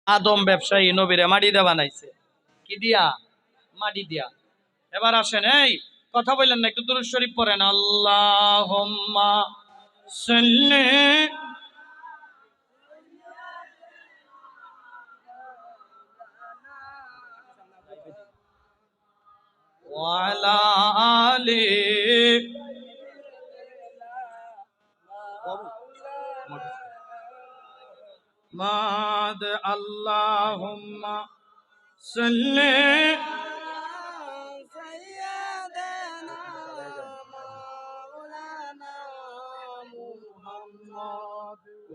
আদম ব্যবসায়ী নবীরে মাটি দিয়ে বানাইছে। কি দিয়া? মাটি দিয়া। এবার আসেন, এই কথা বললেন না, একটু দুরূদ শরীফ পড়েন। আল্লাহুম্মা সাল্লি ওয়া আলা আলি মাদ। আল্লাহুম্মা সাল্লি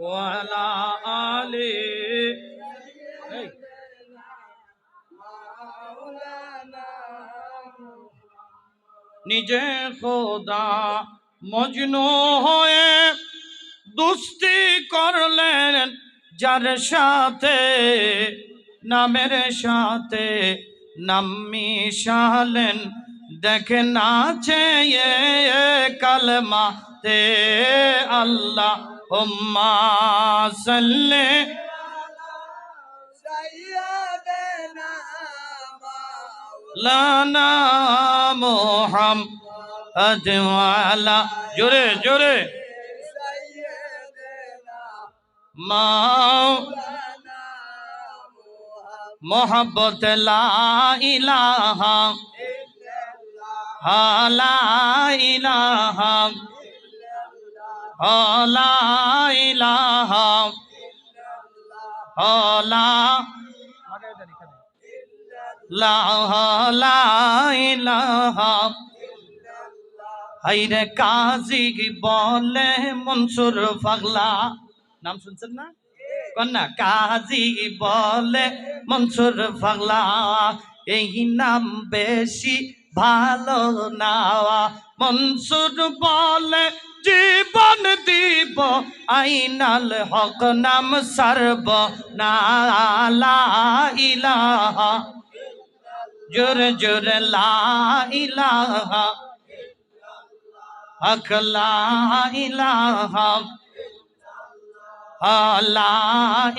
ওয়া আলা আলি। এই নিজে খোদা মজনু হয়ে দুস্তি করলেন যার সাথে, নামের সাথে নাম মিশালেন, দেখে নাচে কালমাতে। আল্লাহ হুম্মা সাল্লি লানা মুহাম্মদ ওয়ালা। জোরে জোরে মা মোহাব্বত লা ইলাহা লা ইলাহা লা ইলাহা লা ইলাহা। হাইরে কাজী বলে মনসুর পাগলা, নাম শুনছেন না? কন্যা কাজী বলে মনসুর পাগলা, এই নাম বেশি ভালো না। মনসুর বলে জীবন দিব আইনাল হক নাম সর্ব না। লা ইলাহা জোরে জোরে লা ইলাহা হক লা ইলাহা লা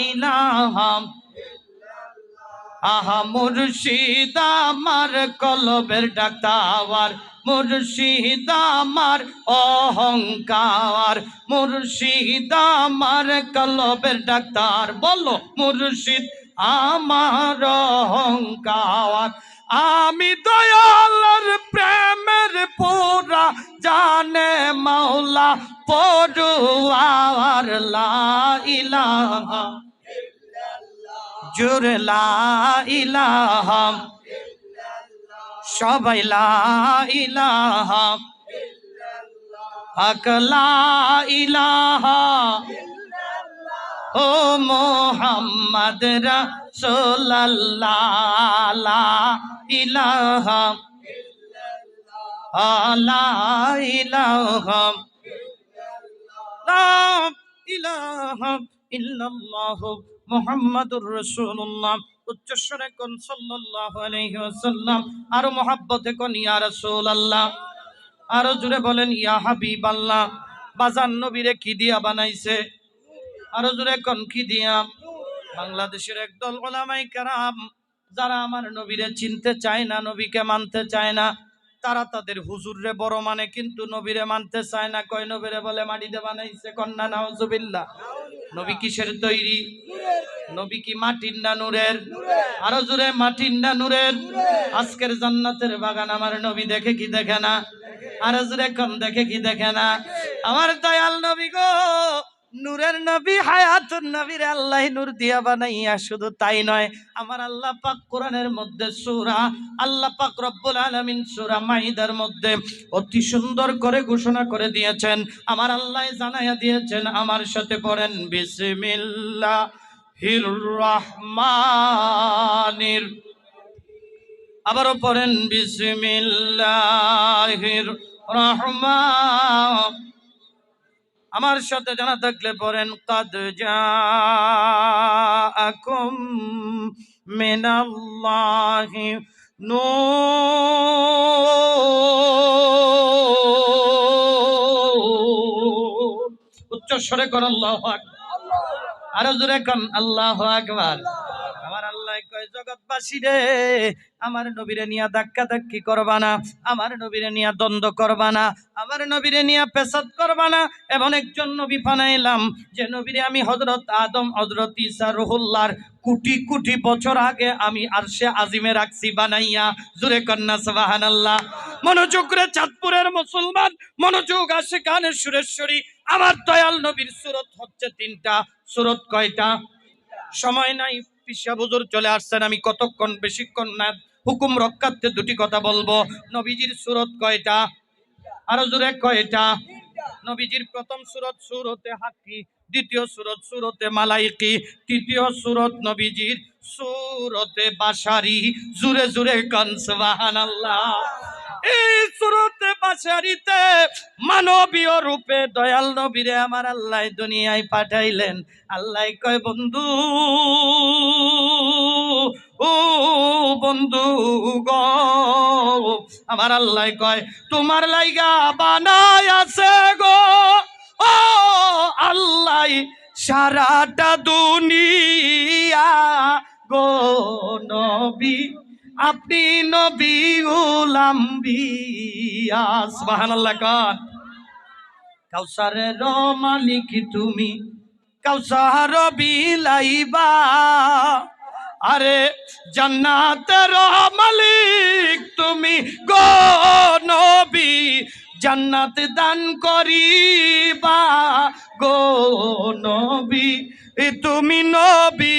ইলাহা। আহা মুর্শিদ আমার কলবের ডাক্তার, মুর্শিদ আমার অহংকার, মুর্শিদ আমার কলবের ডাক্তার। বলো মুর্শিদ আমার অহংকার। আমি দয়ালের প্রেমের পুরা জানে মাওলা পড়ুয়ার। লা ইলাহা জোরে লা ইলাহা, সবাই লা ইলাহা হক লা ইলাহা। ও মোহাম্মদ রাসূলুল্লাহ লা ইলাহা লা ইলাহা লা ইলাহা ইল্লাল্লাহু মুহাম্মাদুর রাসূলুল্লাহ। উচ্চস্বরে কোন সাল্লাল্লাহু আলাইহি ওয়াসাল্লাম। আর মুহাব্বতে কোন ইয়া রাসূলুল্লাহ। আরো জোরে বলেন ইয়া হাবিবাল্লাহ। বাজান নবীরে কি দিয়া বানাইছে? আরো জোরে কোন কি দিয়া? বাংলাদেশের একদল উলামায়ে কেরাম যারা আমার নবীরে চিনতে চায় না, নবীকে মানতে চায় না, তারা তাদের হুজুররে বড় মানে কিন্তু নবীরে মানতে চায় না। কয় নবীরে বলে মাটিতে বানাইছে। কন্যা নাউজুবিল্লাহ। নবী কিসের তৈরি? নবী কি মাটির না নূরের? আরো জোরে মাটির না নূরের? আজকের জান্নাতের বাগান আমার নবী দেখে কি দেখে না? আরো জোরে কোন দেখে কি দেখে না? আমার দয়াল নবী গো, নূরের নবী, হায়াতুন নবীর আল্লাহ নূর দিয়া বানাইয়া। শুধু তাই নয়, আমার আল্লাহ পাক কোরআনের মধ্যে সূরা, আল্লাহ পাক রব্বুল আলামিন সূরা মাইদার মধ্যে অতি সুন্দর করে ঘোষণা করে দিয়েছেন। আমার আল্লাহ জানাইয়া দিয়েছেন, আমার সাথে পড়েন বিসমিল্লাহির রহমানির। আবারও পড়েন বিসমিল্লাহির রহমান। আমার সাথে জানা থাকলে পড়েন কাদ জাআকুম মিনাল্লাহি নূর। উচ্চ স্বরে কর আল্লাহু আকবার। আরো জোরে কোন আল্লাহু আকবার। আমার আল্লাহ কয় জগৎবাসী রে, আমার নবীরে নিয়া ধাক্কা ধাক্কি করবা না, আমার নবীরে নিয়া দ্বন্দ্ব করবা না, আমার নবীরে নিয়া পেশাদ করবা না। এমন একজন নবী বানাইলাম যে নবীরে আমি হযরত আদম, হযরত ঈসা, রুহুল্লাহর কোটি কোটি বছর আগে আমি আরশে আজিমে রাখছি বানাইয়া। জোরে কন্যা সুবহানাল্লাহ। মনোযোগ রে চাঁদপুরের মুসলমান, মনোযোগ আসে কানে সুরেশ্বরী। আমার দয়াল নবীর সূরত হচ্ছে 3টা। সূরত কয়টা? সময় নাই, পিসা হুজুর চলে আসছেন, আমি কতক্ষণ বেশিক্ষণ না, হুকুম রক্ষার্থে দুটি কথা বলবো। নবীজির সূরত কয়টা? আরো জোরে কয়টা? নবীজির প্রথম সূরত সূরতে হাক্কি, দ্বিতীয় সূরত সূরতে মালাইকি, তৃতীয় সূরত নবীজির সূরতে বাশারি। জোরে জোরে কান সুবহানাল্লাহ। এই সূরতে বাশারিতে মানবীয় রূপে দয়াল নবীরে আমার আল্লাহ দুনিয়ায় পাঠাইলেন। আল্লাহ কয় বন্ধু, ও বন্ধু গো, আমার আল্লাহ কয় তোমার লাইগা বানায় আছে গো ও আল্লাহ সারাটা দুনিয়া গো নবী, আপনি নবী উলাম্বিয়া। সুবহানাল্লাহ। কান কাউসারের মালিক তুমি, কাউসার বিলাইবা, আরে জান্নাতের মালিক তুমি গো নবী, জান্নাত দান করিবা গো নবী, তুমি নবী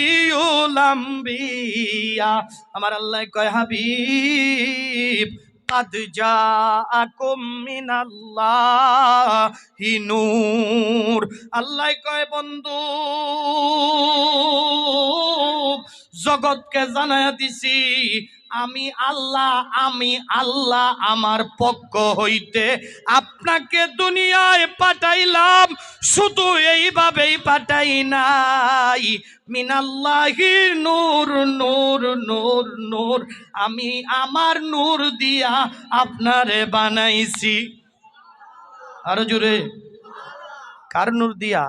উলাম্বিয়া। আমার আল্লাহ কয় হাবিব قد جاءكم من الله নূর। আল্লাহ কয় বন্ধু, জগৎকে জানায়া দিছি আমি আল্লাহ, আমি আল্লাহ আমার পক্ষ হইতে আপনাকে দুনিয়ায় পাঠাইলাম। শুধু এইভাবেই পাঠাই নাই, মিনাল্লাহি নূর, নূর নূর নূর, আমি আমার নূর দিয়া আপনারে বানাইছি। আরো জোরে, কার নূর দিয়া?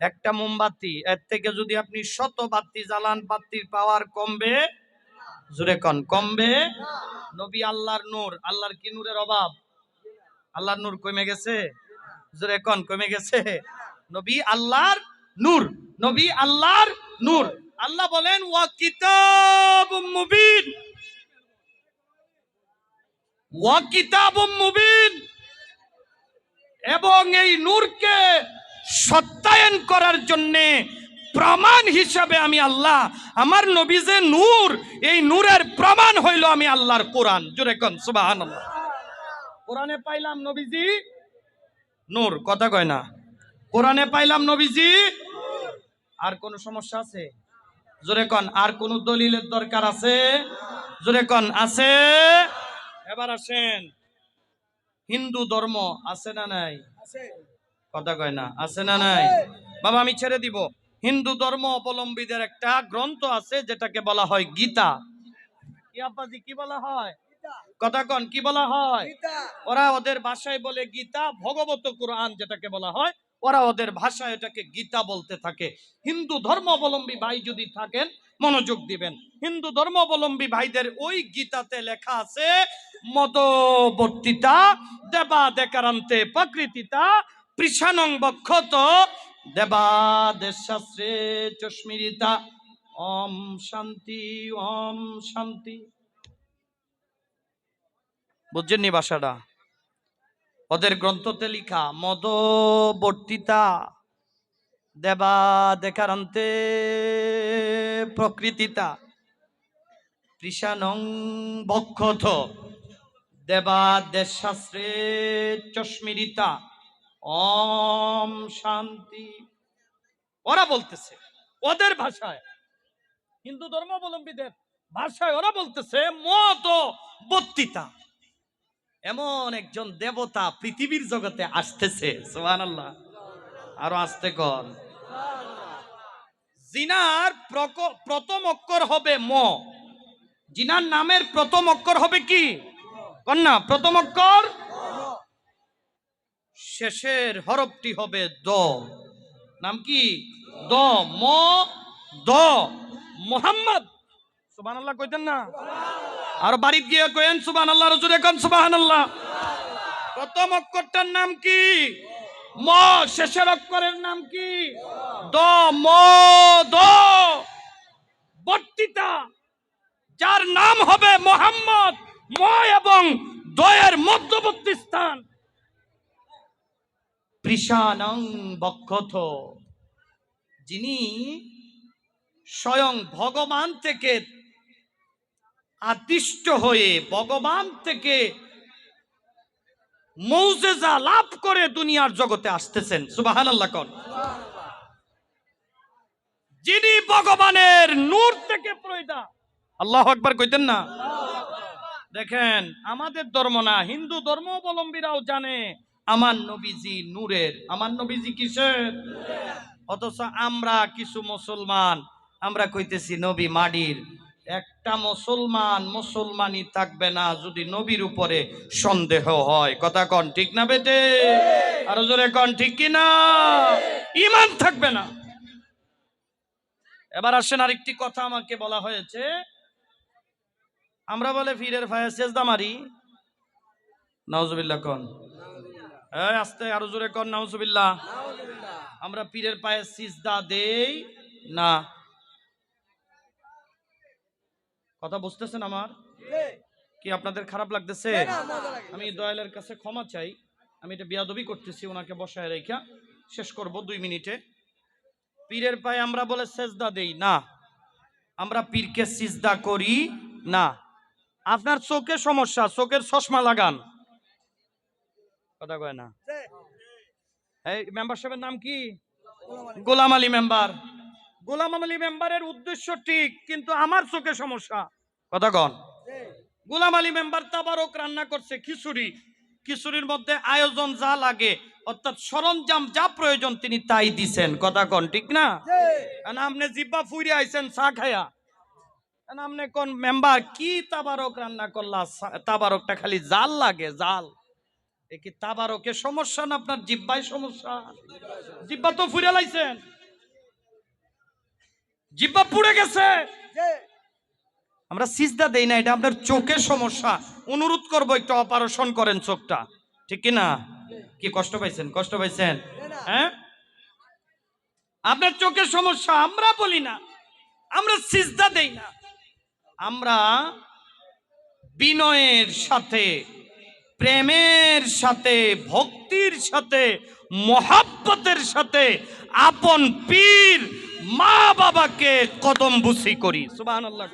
একটা মোমবাতি, এর থেকে যদি আপনি 100 বাতি জ্বালান, বাতির পাওয়ার কমবে? জোরে কন, কমবে? নবী আল্লাহর নূর। আল্লাহর কি নূরের অভাব? আল্লাহর নূর কমে গেছে? জোরে কন, কমে গেছে? নবী আল্লাহর নূর, নবী আল্লাহর নূর। আল্লাহ বলেন ওয়া কিতাবুম মুবিন, ওয়া কিতাবুম মুবিন, এবং এই নূরকে সত্যায়ন করার জন্য প্রমাণ হিসাবে আমি আল্লাহ আমার নবী যে নূর, এই নূরের প্রমাণ হইল আমি আল্লাহর কোরআন। জোরে কোন সুবহানাল্লাহ। কোরআনে পাইলাম নবীজি নূর, কথা কয় না? কোরআনে পাইলাম নবীজি। আর কোন সমস্যা আছে? জোরে কোন, আর কোন দলিলের দরকার আছে? জোরে কোন, আছে? এবার আসেন, হিন্দু ধর্ম আছে না নাই? কথা কয় না, আছে না নাই? বাবা আমি ছেড়ে দিব। হিন্দু ধর্ম অবলম্বীদের একটা গ্রন্থ আছে যেটাকে বলা হয় গীতা। কি আব্বাজি, কি বলা হয়? কথা কন, কি বলা হয়? ওরা ওদের ভাষায় বলে গীতা, ভগবত কোরআন যেটাকে বলা হয়, ওরা ওদের ভাষায় এটাকে গীতা বলতে থাকে। হিন্দু ধর্মাবলম্বী ভাই যদি থাকেন মনোযোগ দিবেন, হিন্দু ধর্মাবলম্বী ভাইদের ওই গীতাতে লেখা আছে মদবর্তিতা দেবা দেকারান্তে প্রকৃতিতা পৃষানং বক্ষত দেবা দেশাস্ত্রে চশ্মিরিতা। ওম শান্তি, ওম শান্তি। বুঝছেন নি ভাষাটা? ওদের গ্রন্থতে লিখা মদবর্তিতা দেবা দেখারান্তে প্রকৃতিতা কৃষানং বক্ষথ দেবা দেশাস্ত্রে চশ্মিরিতা। ওম শান্তি। ওরা বলতেছে ওদের ভাষায়, হিন্দু ধর্মাবলম্বীদের ভাষায় ওরা বলতেছে মদবর্তিতা। এমন একজন দেবতা পৃথিবীর জগতে আসতেছে, সুবহানাল্লাহ। আরো আসতে কর। জিনার প্রথম অক্ষর হবে ম, জিনার নামের প্রথম অক্ষর হবে কি? কন্যা, প্রথম অক্ষর। শেষের হরফটি হবে দ। নাম কি? দ। ম দ মুহাম্মদ। সুবহানাল্লাহ কইতেন না? আর বাড়ি গিয়ে কইেন সুবহানাল্লাহ, রজুরে কোন সুবহানাল্লাহ। প্রথম অক্ষরটার নাম কি? ম। শেষের অক্ষরের নাম কি? দ। ম দ বর্তিতা, যার নাম হবে মুহাম্মদ। ম এবং দয়ের মধ্যবর্তী স্থান পৃষানং বক্ষথ, যিনি স্বয়ং ভগবান থেকে আদিষ্ট হয়ে ভগবান থেকে মুজিজা লাভ করে দুনিয়ার জগতে আসতেছেন। সুবহানাল্লাহ কোন। যিনি ভগবানের নূর থেকে পয়দা। আল্লাহু আকবার কইতেন না? দেখেন, আমাদের ধর্ম না, হিন্দু ধর্মাবলম্বীরাও জানে আমার নবীজি নূরের। আমার নবীজি কিসের? অথচ আমরা কিছু মুসলমান আমরা কইতেছি নবী মাটির। একটা মুসলমানই থাকবে না যদি নবীর উপরে সন্দেহ হয়। কথা কন ঠিক না বেটে? আরো জোরে কন ঠিক কি না? ঈমান থাকবে না। এবার আসেন, আরেকটি কথা আমাকে বলা হয়েছে, আমরা বলে পীরের পায়ে সেজদা মারি। নাউজুবিল্লাহ কোন। এই আস্তে আরো জোরে কোন নাউজুবিল্লাহ। আমরা পীরের পায়ে সিজদা দেই না। কথা বুঝতেছেন আমার? কি আপনাদের খারাপ লাগতেছে? আমি দয়ালের কাছে ক্ষমা চাই, আমি এটা বিয়াদবি করতেছি। ওনাকে বসায় রেখা শেষ করব 2 মিনিটে। পীরের পায়ে আমরা বলে সেজদা দেই না, আমরা পীরকে সিজদা করি না। আপনার চোখে সমস্যা, চোখের চশমা লাগান। কথা কয় না। এই মেম্বারশিপের নাম কি? গোলাম আলী মেম্বার। গোলাম আলী মেম্বারের উদ্দেশ্য ঠিক, কিন্তু আমার চোখে সমস্যা। কথা কন। গোলাম আলী মেম্বার তাবারক রান্না করছে খিচুড়ি, খিচুড়ির মধ্যে আয়োজন যা লাগে অর্থাৎ সরঞ্জাম যা প্রয়োজন তিনি তাই দিছেন। কথা কন ঠিক না? আপনি জিব্বা ফুইরে আইছেন চা খায়া, আপনি কোন মেম্বার কি তাবারক রান্না করলা? তাবারকটা খালি জাল লাগে, জাল। এ কি তাবারকের সমস্যা না আপনার জিব্বায় সমস্যা? জিব্বা তো ফুইরে লাইছেন, জিব্বা পুড়ে গেছে। আমরা সিজদা দেই না, এটা আপনার চোখের সমস্যা। অনুরোধ করবো একটু অপারেশন করেন চোখটা, ঠিক কি না? কি কষ্ট পাইছেন? কষ্ট পাইছেন? হ্যাঁ, আপনার চোখের সমস্যা। আমরা বলি না, আমরা সিজদা দেই না। আমরা বিনয়ের সাথে, প্রেমের সাথে, ভক্তির সাথে, মহাব্বতের সাথে আপন পীর মা বাবাকে কদম বুসি করি। সুবহানাল্লাহ।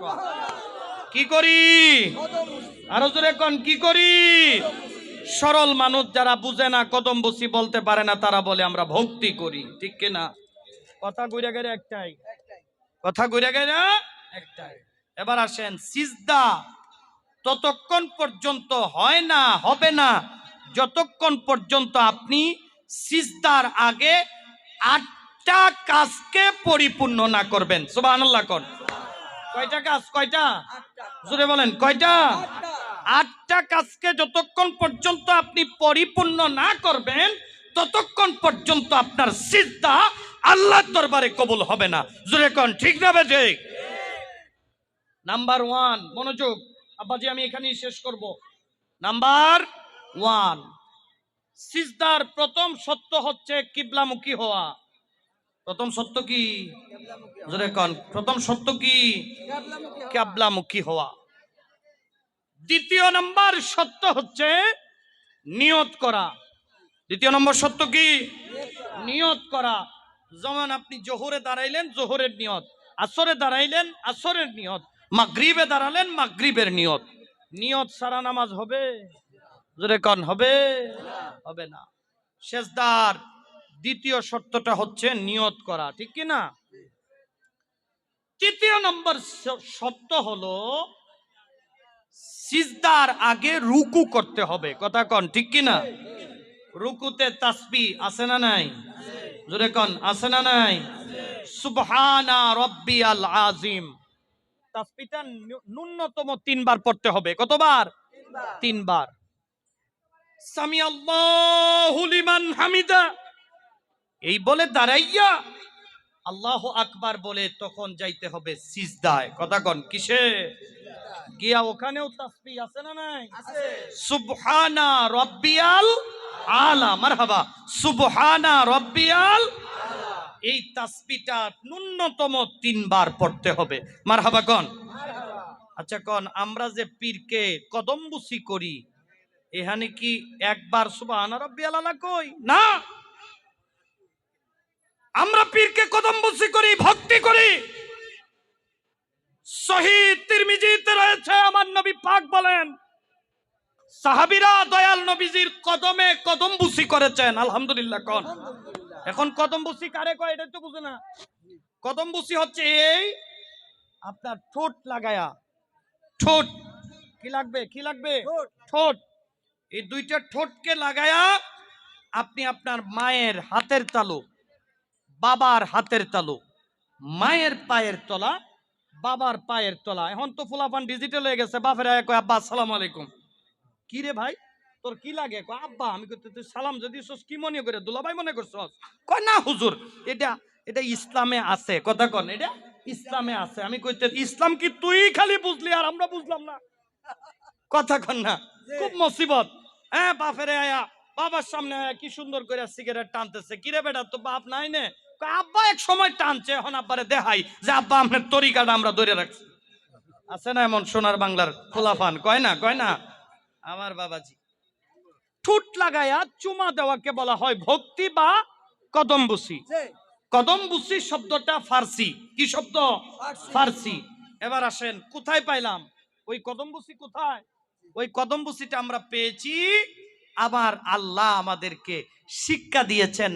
কি করি? আরো জোরে কোন কি করি? সরল মানুষ যারা বুঝে না, কদম বুসি বলতে পারে না, তারা বলে আমরা ভক্তি করি। ঠিক কিনা? কথা ঘুরে গেলে একটাই, কথা ঘুরে গেলে একটাই। এবার আসেন, সিজদা ততক্ষণ পর্যন্ত হয় না, হবে না যতক্ষণ পর্যন্ত আপনি সিজদার আগে 8টা কাজকে পরিপূর্ণ না করবেন। সুবহানাল্লাহ কোন। কয়টা কাজ? কয়টা? জোরে বলেন কয়টা? 8টা কাজকে যতক্ষণ পর্যন্ত আপনি পরিপূর্ণ না করবেন ততক্ষণ পর্যন্ত আপনার সিজদা আল্লাহর দরবারে কবুল হবে না। জোরে কোন ঠিক না বেঠিক? নাম্বার 1, মনোযোগ আব্বাজি, আমি এখানেই শেষ করব। নাম্বার 1, সিজদার প্রথম সত্য হচ্ছে কিবলামুখী হওয়া। প্রথম সত্য কি? জোরে কোন। প্রথম সত্য কি? কিবলামুখী হওয়া। দ্বিতীয় নম্বর সত্য হচ্ছে নিয়ত করা। দ্বিতীয় নম্বর সত্য কি? নিয়ত করা। যেমন আপনি জোহরে দাঁড়াইলেন, জোহরের নিয়ত। আসরে দাঁড়াইলেন, আসরের নিয়ত। মাগরিবে দাঁড়ালেন, মাগরিবের নিয়ত। নিয়ত সারা নামাজ হবে? জোরে কোন হবে? হবে না। সেজদার দ্বিতীয় শর্তটা হচ্ছে নিয়ত করা, ঠিক কি না? তৃতীয় নম্বর সত্য হলো সিজদার আগে রুকু করতে হবে। কথা কন ঠিক কি না? রুকুতে তাসবিহ আছে না নাই? জোরে কোন আছে না নাই? সুবহানা রাব্বিয়াল আযীম, তাসবিহটা ন্যূনতম 3 বার পড়তে হবে। কতবার? 3 বার। সামি আল্লাহু লিমান হামিদা, এই বলে দাঁড়াইয়া আল্লাহু আকবার বলে তখন যাইতে হবে সিজদায়। কথা কন কিসে? গিয়া ওখানেও তাসবিহ আছে না নাই? আছে। সুবহানা রাব্বিয়াল আলা, মারহাবা, সুবহানা রাব্বিয়াল আলা। এই তাসবিহটা ন্যূনতম 3 বার পড়তে হবে। মারহাবা কন। মারহাবা। আচ্ছা কন, আমরা যে পীরকে কদমবুসি করি, এখানে কি একবার সুবহানা রাব্বিয়াল আলা কই? না, আমরা পীরকে কদমবুসি করি, ভক্তি করি। সহিহ তিরমিজিতে রয়েছে, আমার নবী পাক বলেন সাহাবীরা দয়াল নবীজির কদমে কদমবুসি করেছেন। আলহামদুলিল্লাহ কোন। এখন কদমবুসি কারে কয় এটা তো বুঝে না। কদমবুসি হচ্ছে এই আপনার ঠোঁট লাগায়া, ঠোঁট কি লাগবে, কি লাগবে? ঠোঁট। এই দুইটা ঠোঁটকে লাগায়া আপনি আপনার মায়ের হাতের তালু, বাবার হাতের তালু, মায়ের পায়ের তলা, বাবার পায়ের তলা। এখন তো ফুলাফান ডিজিটাল হয়ে গেছে, বাপের আয়া কয় আব্বা আসসালামু আলাইকুম। কি রে ভাই তোর কি লাগে? কয় আব্বা। আমি কই তুই সালাম যদি কি মনে করে, দুলাভাই মনে করছস? কয় না হুজুর, এটা এটা ইসলামে আছে। কথা কন, এটা ইসলামে আছে। আমি কইতে ইসলাম কি তুই খালি বুঝলি আর আমরা বুঝলাম না? কথা কন না, খুব মুসিবত। হ্যাঁ, বাপের আয়া বাবার সামনে আয়া কি সুন্দর করে সিগারেট টানতেছে। কি রে বেটা, তো বাপ নাই নে? আব্বা এক সময় টানছে, এখন আব্বারে দেখাই যে আব্বা আপনার তরিকাটা আমরা ধরে রাখছি। আছে না এমন সোনার বাংলার খোলাফান? কয় না, কয় না। আমার বাবাজি, ঠোঁট লাগায়া চুমা দেওয়াকে বলা হয় ভক্তি বা কদমবুসি। কদমবুসি শব্দটা ফার্সি। কি শব্দ? ফার্সি। এবার আসেন কোথায় পাইলাম ওই কদমবুসি? কোথায়? ওই কদমবুসিটা আমরা পেয়েছি, আবার আল্লাহ আমাদেরকে শিক্ষা দিয়েছেন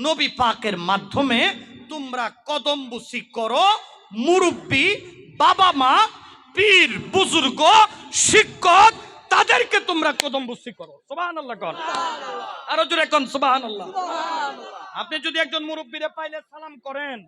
নবী পাকের মাধ্যমে। তোমরা কদমবুসি করো, মুরব্বী, বাবা মা, পীর বুজুর্গ, শিক্ষক, তাদেরকে তোমরা কদমবুসি করো। সুবহানাল্লাহ কোন। আরো জোরে কোন সুবহানাল্লাহ। আপনি যদি একজন মুরব্বীরে পাইলে সালাম করেন,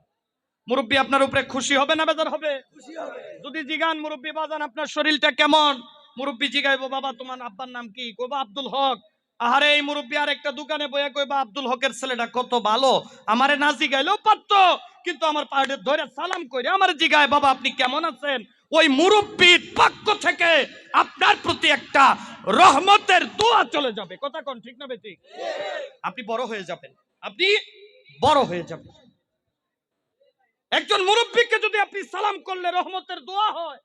মুরব্বী আপনার উপরে খুশি হবে না বেজার হবে? খুশি হবে। যদি জিগান মুরব্বী বাজান আপনার শরীরটা কেমন, মুরব্বী জিগাইবো বাবা তোমার আব্বার নাম কি? কইবা আব্দুল হক। আহারে এই মুরব্বী আর একটা দোকানে বইয়া কইবা আব্দুল হকের ছেলেটা কত ভালো, আমারে না জিগাইলেও পারতো, কিন্তু আমার পায়ে ধরে সালাম কইরে আমার জিগায় বাবা আপনি কেমন আছেন। ওই মুরব্বীর পক্ষ থেকে আপনার প্রতি একটা রহমতের দোয়া চলে যাবে। কথা কোন ঠিক না বেঠিক? আপনি বড় হয়ে যাবেন, আপনি বড় হয়ে যাবেন। একজন মুরব্বীকে যদি আপনি সালাম করলে রহমতের দোয়া হয়।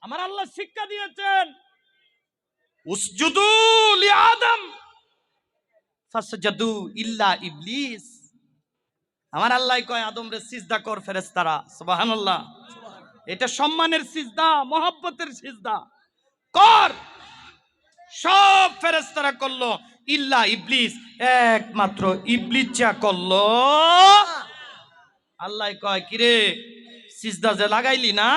আমার আল্লাহ শিক্ষা দিয়েছেন উসজুদু লিআদম ফাসজাদু ইল্লা ইবলিস। আমার আল্লাহ কয় আদম রে সিজদা কর ফেরেশতারা। সুবহানাল্লাহ। এটা সম্মানের সিজদা, মহব্বতের সিজদা কর। সব ফেরেশতারা করলো, ইল্লা ইবলিস, একমাত্র ইবলিস যা করলো। আল্লাহ কয় কিরে সিজদা যে লাগাইলি না?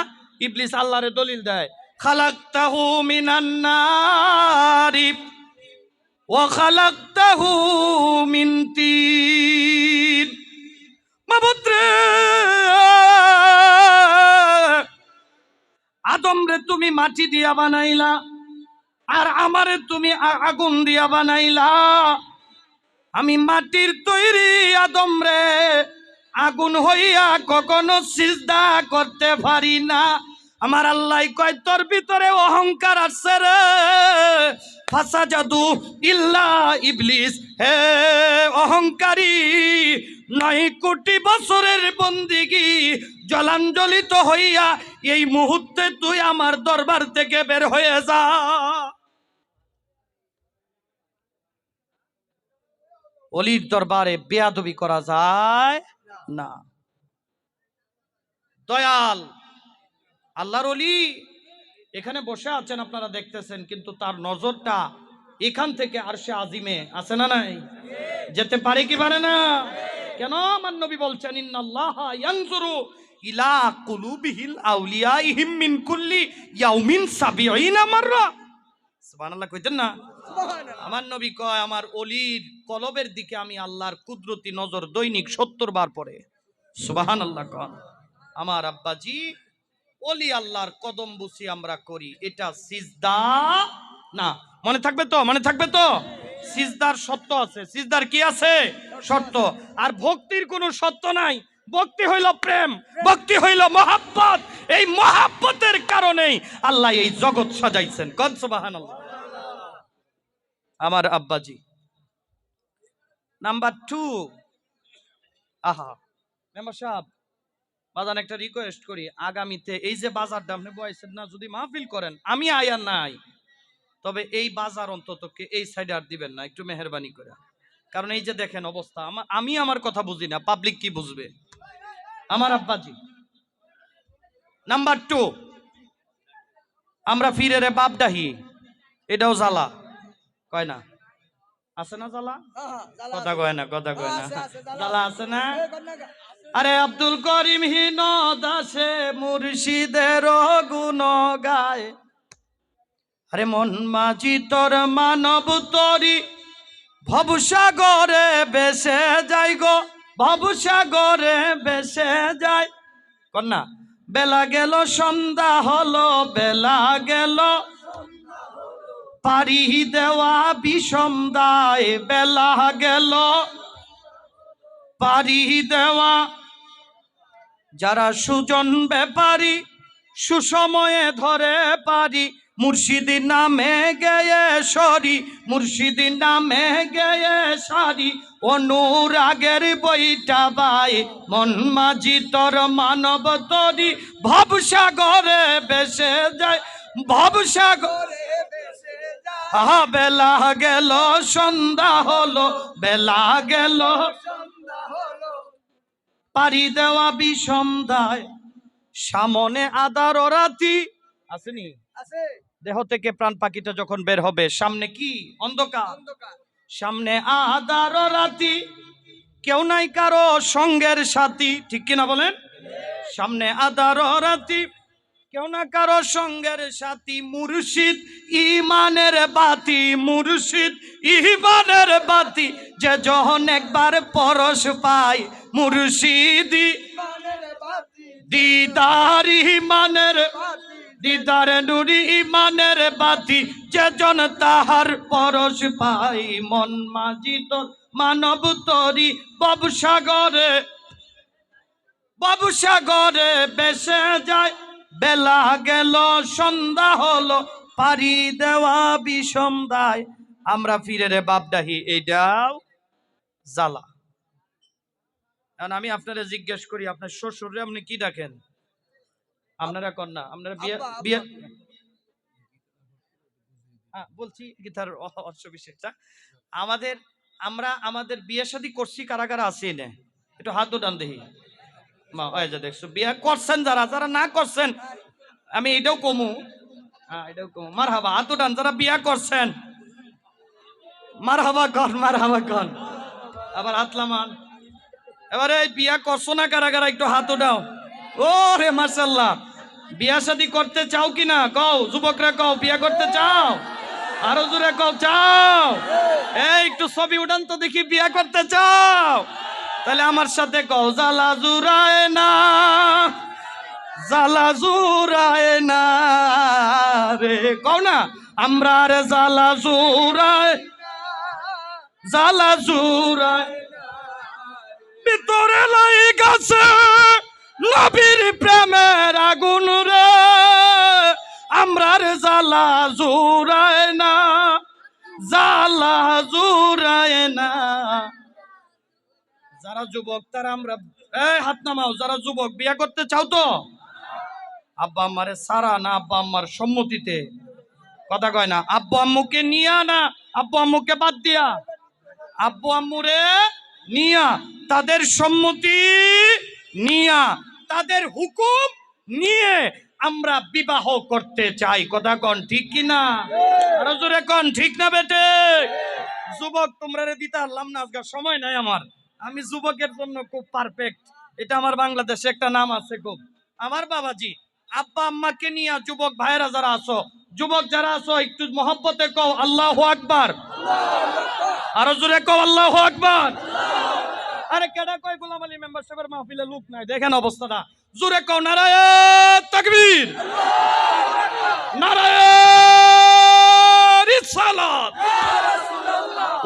ইবলিস আল্লাহরে দলিল দেয়, খালাকতাহু মিনান নারি ওয়া খালাকতাহু মিন তিন। মাবুদ রে, আদম রে তুমি মাটি দিয়া বানাইলা, আর আমারে তুমি আগুন দিয়া বানাইলা। আমি মাটির তৈরি আদম রে আগুন হইয়া কখনো সিজদা করতে পারি না। আমার আল্লাহ কয় তোর ভিতরে অহংকার আছে রে, ফাসাজাদু ইল্লা ইবলিস। হে অহংকারী, 9 কোটি বছরের বন্দিগি জলাঞ্জলিত হইয়া এই মুহূর্তে তুই আমার দরবার থেকে বের হয়ে যা। অলির দরবারে বেয়াদবি করা যায় না। দয়াল আল্লাহর ওলি এখানে বসে আছেন, আপনারা দেখতেছেন, কিন্তু তার নজরটা এখান থেকে আরশে আজিমে আছে না নাই? যেতে পারে কি পারে না? কেন? আমার নবী বলছেন ইন্নাল্লাহা ইয়ানজুরু ইলা কুলুবিহিল আউলিয়াইহিম মিন কুল্লি ইয়াউমিন 70 মাররা। সুবহানাল্লাহ কইতেন না? আমার নবী কয় আমার অলির কলবের দিকে আমি আল্লাহর কুদরতি নজর দৈনিক 70 বার পড়ে। সুবহানাল্লাহ কন। আমার আব্বাজি অলি আল্লাহর কদম বুসি আমরা করি, এটা সিজদা না। মনে থাকবে তো? মনে থাকবে তো? সিজদার শর্ত আছে। সিজদার কি আছে? শর্ত। আর ভক্তির কোনো শর্ত নাই। ভক্তি হইল প্রেম, ভক্তি হইল মহাব্বত। এই মহাব্বতের কারণেই আল্লাহ এই জগৎ সাজাইছেন। কোন সুবহানাল্লাহ। আমার আব্বাজি। নাম্বার 2, আহা মেম্বার সাহেব, বাজান একটা রিকোয়েস্ট করি, আগামীতে এই যে বাজারটা আপনি বয়সের না, যদি মাহফিল করেন আমি আয়ার নাই, তবে এই বাজার অন্তত এই সাইডে আর দিবেন না, একটু মেহেরবানি করে। কারণ এই যে দেখেন অবস্থা, আমি আমার কথা বুঝি না, পাবলিক কি বুঝবে? আমার আব্বাজি। নাম্বার 2, আমরা ফিরে বাপ ডাহি, এটাও জ্বালা কয় না? আছে না জ্বালা? কথা কয় না, কথা কয় না, জ্বালা আছে না? আরে আব্দুল করিম হীন দাসে মুর্শিদের গুণ গায়, আরে মন মাঝি তোর মানব তরি ভবসাগরে বেসে যাই গো, ভবসাগরে বেসে যায়। কন্যা বেলা গেল সন্ধ্যা হলো, বেলা গেল পারি দেওয়া বিষম দায়, বেলা গেল পারি দেওয়া। যারা সুজন ব্যাপারী সুসময়ে ধরে পারি, মুর্শিদি নামে গেয়ে সরি, মুর্শিদি নামে গেয়ে সারি, অনুরাগের বইটা বাই, মন মাঝি তোর মানব তরি ভবসাগরে বেসে যায়, ভবসাগরে বেসে যায়। বেলা গেল সন্ধ্যা হলো, বেলা গেল সন্ধ্যা হলো পারি দেওয়া বিষম দায়। সামনে আদার রাতি আসেনি, দেহ থেকে প্রাণ পাখিটা যখন বের হবে, সামনে কি? অন্ধকার। সামনে আদার রাতি, কেউ নাই কারো সঙ্গের সাথী, ঠিক কিনা বলেন? সামনে আদার রাতি, কেউ না কারো সঙ্গের সাথী, মুর্শিদ ইমানের বাতি, মুর্শিদ ইমানের বাতি, যে যখন একবার পরশ পায়, মুর্শিদি দিদার ইমানের, দিদার নুরি ইমানের বাতি, যে জন তাহার পরশ পাই, মন মাঝি তোর মানব তরি ভবসাগরে, ভবসাগরে বেসে যায়। বেলা গেল সন্ধ্যা হলো পারি দেওয়া বিষম দায়। আমরা ফিরে রে বাপডাহি, এইটাও জ্বালা। কারণ আমি আপনারা জিজ্ঞেস করি, আপনার শ্বশুরে আপনি কি ডাকেন? আপনারা কন্যা, আপনারা বিয়ে বিয়ে বলছি গীতার অর্থ বিষয়টা আমাদের, আমরা আমাদের বিয়ে শাদী করছি কারা কারা আছে না, একটু হাত উঠান দেখি। মা ওই যে দেখছো বিয়ে করছেন, যারা যারা না করছেন আমি এটাও কমু, এটাও কমু। মারহাবা, হাত উঠান যারা বিয়ে করছেন, মারহাবা কর, মারহাবা কর। আবার হাত লামান। এবারে বিয়া করছো না কারা কারা, একটু হাত উঠাও। ও রে মাশাআল্লাহ, বিয়া শাদী করতে চাও কিনা কও, যুবকরা কও, বিয়া করতে চাও? আরো জোরে কও চাও। এই একটু ছবি উঠান তো দেখি, বিয়া করতে চাও? তাহলে আমার সাথে কও, জ্বালা জুড়ায় না, জ্বালা জুড়ায় না রে, কও না আমরা রে জ্বালা জুড়ায়, জ্বালা জুড়ায়। ভিতরে লাই গেছে নবীর প্রেমের আগুন রে, আমরা রে জ্বালা জুড়ায় না, জ্বালা জুড়ায় না। যারা যুবক তারা আমরা হাত নামাও, যারা যুবক বিয়ে করতে চাও তো আব্বা আম্মারে সারা না, আব্বা আম্মার সম্মতিতে, কথা কয় না, আব্বু আম্মুকে নিয়া না আব্বু আম্মুকে বাদ দিয়া, আব্বু আম্মুরে নিয়া, তাদের সম্মতি নিয়া, তাদের হুকুম নিয়ে আমরা বিবাহ করতে চাই। কথা কন ঠিক কিনা? আরো জোরে কন ঠিক না বেটে? যুবক তোমরা রে দিতে পারলাম না, আজকে সময় নাই আমার। আমি যুবকের জন্য খুব পারফেক্ট, এটা আমার বাংলাদেশে একটা নাম আছে খুব। আমার বাবাজি আব্বা আম্মাকে নিয়ে যুবক ভাইরা যারা আছো, যুবক যারা আছো, একটু মহব্বতে কও আল্লাহু আকবার, আরো জোরে কও আল্লাহু আকবার। আরে কেডা কয় গোলাম আলী মেম্বারশিপের মাহফিলে লোক নাই, দেখেন অবস্থাটা। জোরে কও নারায়ে তাকবীর, নারায়ে রিসালাত।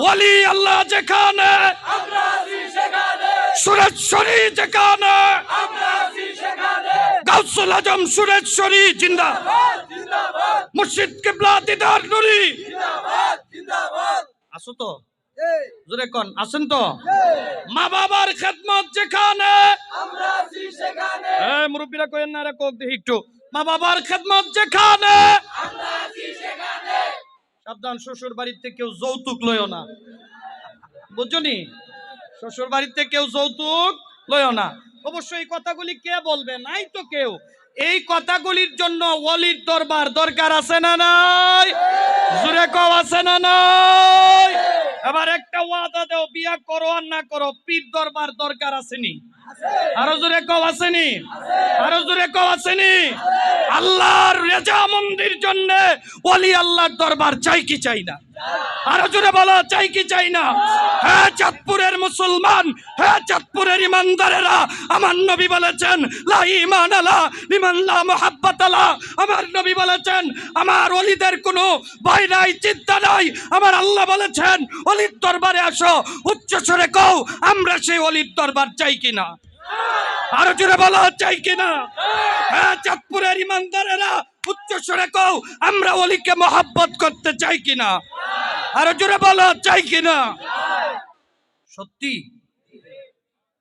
ওয়ালি আল্লাহ যেখানে, আমরা আছি সেখানে। সুরেশ্বরী যেখানে গাউসুল আজম সুরেশ্বরী জিন্দাবাদ, মুর্শিদ কিবলা দিদার নুরি আসো তো জোরে কোন আছেন তো? মা বাবার খেদমত যেখানে মুরব্বীরা কইেন না রে, কোক দেখি একটু। মা বাবার খেদমত যেখানে সাবধান, শ্বশুর বাড়িতে কেউ যৌতুক লয়ও না, বুঝছনি? শ্বশুর বাড়িতে কেউ যৌতুক লয়ও না। অবশ্যই এই কথাগুলি কে বলবে? নাই তো কেউ। এই কথাগুলির জন্য ওলির দরবার দরকার আছে না নাই? জোরে কও আছে না নাই? এবার একটা ওয়াদা দাও, বিয়া করো আর না করো, পীর দরবার দরকার আসেনি? আরো জোরে কও আসেনি? আরো জোরে কও আসেনি? আল্লাহর রেজা মন্দির জন্য ওলি আল্লাহর দরবার চাই কি চাই না? আরো জোরে বলো, চাই কি চাই না? হ্যাঁ চাঁদপুরের মুসলমান, হ্যাঁ চাঁদপুরের ইমানদারেরা, আমার নবী বলেছেন লা ঈমান আলা লিমান লা মুহাব্বাত আলা। আমার নবী বলেছেন আমার ওলিদের কোনো ভয় নাই, চিন্তা নাই। আমার আল্লাহ বলেছেন ওলির দরবারে আসো। উচ্চ স্বরে কও, আমরা সেই ওলির দরবার চাই কিনা? আরো জোরে বলো, চাই কিনা? হ্যাঁ চাঁদপুরের ইমানদারেরা, উচ্চ স্বরে কও, আমরা ওলিকে মহব্বত করতে চাই কিনা? আরো জোরে বলো, চাই কিনা? সত্যি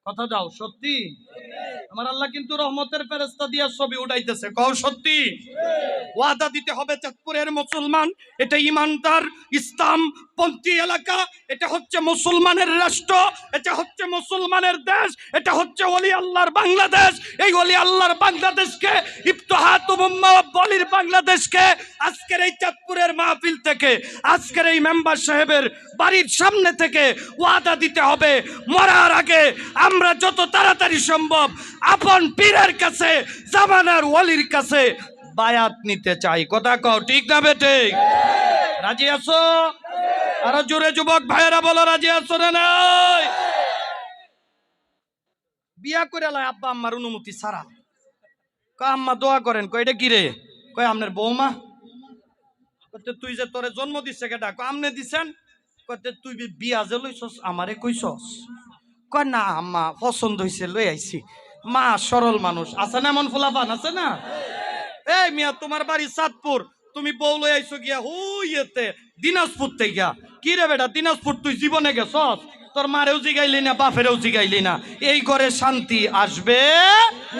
কথা দাও, সত্যি? আমার আল্লাহ কিন্তু রহমতের ফেরেশতা দিয়া ছবি উঠাইতেছে, কও সত্যি? ওয়াদা দিতে হবে চাঁদপুরের মুসলমান, এটা ইমানদার ইসলাম পন্থী এলাকা, এটা হচ্ছে মুসলমানের রাষ্ট্র, এটা হচ্ছে মুসলমানের দেশ, এটা হচ্ছে ওলি আল্লাহর বাংলাদেশ। এই ওলি আল্লাহর বাংলাদেশকে, ইফতিহাতুল উম্মাহ বলির বাংলাদেশকে আজকের এই চাঁদপুরের মাহফিল থেকে, আজকের এই মেম্বার সাহেবের বাড়ির সামনে থেকে ওয়াদা দিতে হবে, মরার আগে আমরা যত তাড়াতাড়ি সম্ভব আপন পীরের কাছে, জামানার ওলির কাছে বায়াত নিতে চাই। কথা কও, ঠিক না বেটে? রাজি আছো? আরো জোরে যুবক ভাইয়েরা বলো, রাজি আছো না নাই? বিয়া করে লয় আব্বা আম্মার অনুমতি ছাড়া। কয় আম্মা দোয়া করেন। কয় এটা কি রে? কয় আপনার বৌমা। কইতে তুই যে তোরে জন্ম দিচ্ছে কেডা? কয় আমনে দিছেন। কইতে তুই বিয়া যে লইছস আমারে কইছস? কয় না আম্মা পছন্দ হইছে লই আইছি। মা সরল মানুষ, আছে না এমন ফুলাপান? আছে না? এই মিয়া তোমার বাড়ি চাঁদপুর, তুমি বউ লই আইছো গিয়া হুইয়েতে দিনাজপুর থেকে গিয়া। কি রে বেটা দিনাজপুর তুই জীবনে গেছস? তোর মারেও জিগাইলি না, বাপেরও জিগাইলি না, এই ঘরে শান্তি আসবে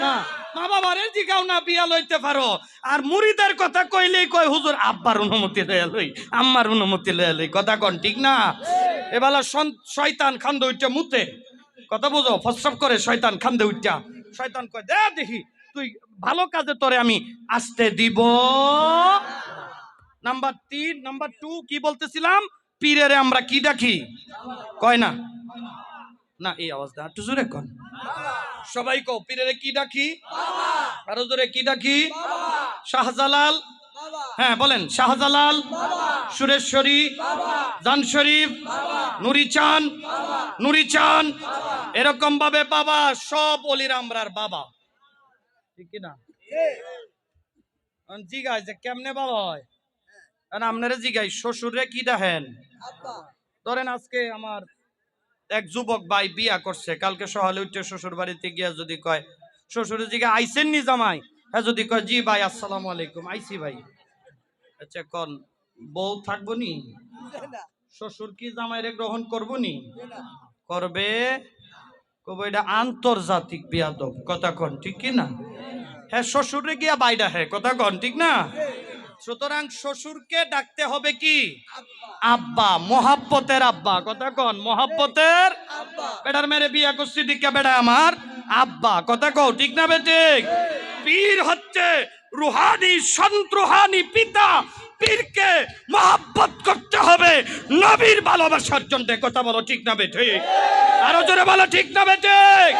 না। মা বাবারে জিগাও না, বিয়া লইতে পারো। আর মুরিদের কথা কইলেই কয় হুজুর আব্বার অনুমতি লইয়া লই, আম্মার অনুমতি লইয়া লই। কথা কন ঠিক না? এবেলা শয়তান খান্দে উঠা মুতে, কথা বুঝো, ফসফ করে শয়তান খান্দে উঠা। শয়তান কয় দে দেখি তুই ভালো কাজে তোরে আমি আসতে দিব। নাম্বার 3, নাম্বার 2 কি বলতেছিলাম? পীরেরে আমরা কি ডাকি? কয় না না, এই আওয়াজটা একটু জোরে কন। সবাই কও, পীরেরে কি ডাকি? আরো জোরে কি ডাকি? শাহজালাল, হ্যাঁ বলেন, শাহজালাল, সুরেশ্বরী, জান শরীফ, নুরিচান, নুরিচান, এরকম ভাবে বাবা সব ওলির আমরার বাবা, ঠিক কিনা? জিগাই যে কেমনে বাবা হয়, আপনারা জিগাই শ্বশুরে কি দেখেন? ধরেন আজকে আমার এক যুবক ভাই বিয়া করছে, কালকে সকালে উঠে শ্বশুর বাড়িতে গিয়া যদি কয় শ্বশুরে জিগা আইসেন নি জামাই? হ্যাঁ যদি কয় জি ভাই আসসালামু আলাইকুম, আইসি ভাই। আচ্ছা কন বউ থাকবো নি? শ্বশুর কি জামাইরে গ্রহণ করবো নি? করবে। কব এটা আন্তর্জাতিক বিয়াদব। কথা কন ঠিক কি না? হ্যাঁ শ্বশুরে গিয়া বাইডা, হ্যাঁ কথা কন ঠিক না? সুতরাং শ্বশুরকে ডাকতে হবে কি? আব্বা, মোহাব্বতের আব্বা। কথা কন, মোহাব্বতের বেটার মেরে বিয়া করছি দিকে বেটা আমার আব্বা। কথা কও ঠিক না বেঠিক? পীর হচ্ছে রুহানি সন্ত, রুহানি পিতা। পীরকে মোহাব্বত করতে হবে নবীর ভালোবাসার জন্য। কথা বলো ঠিক না বেঠিক? আরো জোরে বলো ঠিক না বেঠিক?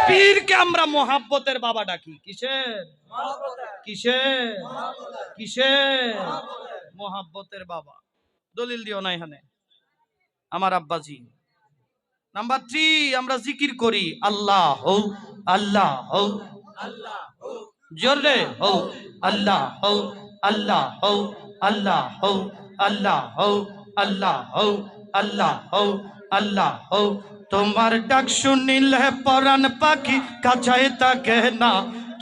পীরকে আমরা মোহাব্বতের বাবা ডাকি। কিসের? কিসের? কিসের? মোহাব্বতের বাবা। দলিল দিও না এখানে আমার আব্বাজি। নাম্বার 3 আমরা জিকির করি আল্লাহ হো আল্লাহ হো আল্লাহ হো, জোরে হো আল্লাহ হো আল্লাহ হো আল্লাহ হো আল্লাহ হো আল্লাহ হো আল্লাহ হো আল্লাহ ও তোমার ডাক শুনিলে পরাণ পাখি খাঁচায় থাকে না,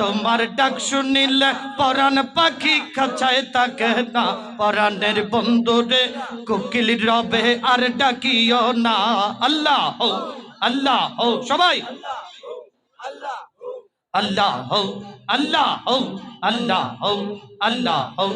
তোমার ডাক শুনিলে পরাণ পাখি খাঁচায় থাকে না, পরাণের বন্ধুরে কোকিল রবে আর ডাকিও না। আল্লাহ ও, আল্লাহ ও, সবাই আল্লাহ হো, আল্লাহ হো, আল্লাহ হো, আল্লাহ হো,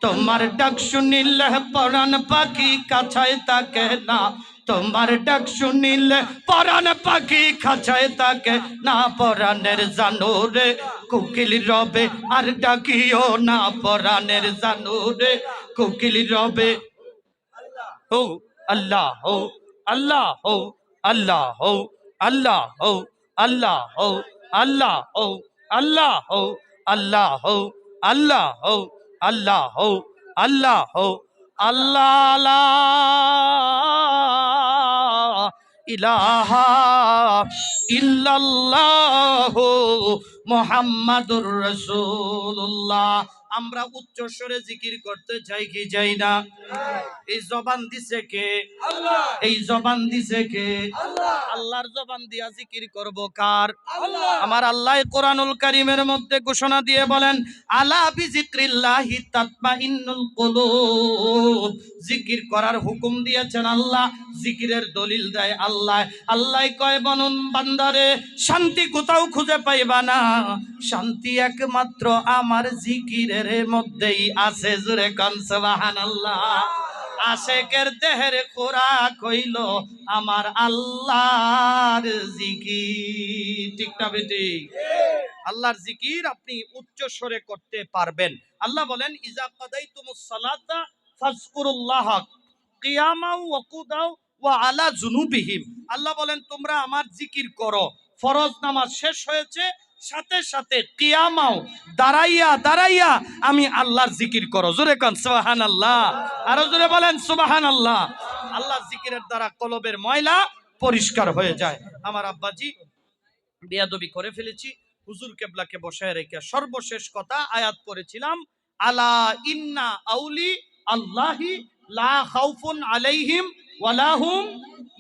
তোমার ডাক শুনিলে পরাণ পাখি খাঁচায় থাকে না, তোমার ডাক শুনিলে পরাণ পাখি খাঁচায় থাকে না, পরাণের জানুরে কোকিল রবে আর ডাকিও না, পরাণের জানুরে কোকিল রবে। হো আল্লাহ হো, আল্লাহ হো, আল্লাহ হো, আল্লাহ হো, আল্লাহ হো, আল্লাহ হো, আল্লাহ হো, আল্লাহ হো, আল্লাহ হো, আল্লাহ হো, আল্লাহ হো, আল্লাহ ইলাহা ইল্লাল্লাহু মুহাম্মাদুর রাসূলুল্লাহ। আমরা উচ্চ স্বরে জিকির করতে চাই কি চাই না? এই জবান দিছে কে? আল্লাহ। এই জবান দিছে কে? আল্লাহ। আল্লাহর জবান দিয়া জিকির করব কার? আল্লাহ। আমার আল্লাহ কোরআনুল কারীমের মধ্যে ঘোষণা দিয়ে বলেন, আলা বিযিকরিল্লাহি তাতমাইন্নুল কুলুব। জিকির করার হুকুম দিয়েছেন আল্লাহ, জিকিরের দলিল দেয় আল্লাহ। আল্লাহ কয় বনুন বান্দারে, শান্তি কোথাও খুঁজে পাইবা না, শান্তি একমাত্র আমার জিকিরের মধ্যেই আছে। জোরে কান সুবহানাল্লাহ। আশেকের দেহের খোরাক হইল আমার আল্লাহর জিকির। ঠিক না বেটি? আল্লাহর জিকির আপনি উচ্চ স্বরে করতে পারবেন। আল্লাহ বলেন, ইজা কাদাইতুমুস সালাতা ফাজকুরুল্লাহ কিয়ামাও ওয়া কুদাও ওয়া আলা জুনুবিহিম। আল্লাহ বলেন, তোমরা আমার জিকির করো। ফরজ নামাজ শেষ হয়েছে, সাথে সাথে কিয়ামাও দাঁড়াইয়া দাঁড়াইয়া আমি আল্লাহর জিকির করো। জোরে কান সুবহানাল্লাহ। আরো জোরে বলেন সুবহানাল্লাহ। আল্লাহর জিকিরের দ্বারা কলবের ময়লা পরিষ্কার হয়ে যায়। আমার আব্বাজি বেয়াদবি করে ফেলেছি, হুজুর কেবলাকে বসায় রেখে সর্বশেষ কথা আয়াত পড়েছিলাম, আলা ইন্না আউলি আল্লাহি লা খাউফুন আলাইহিম ওয়ালা হুম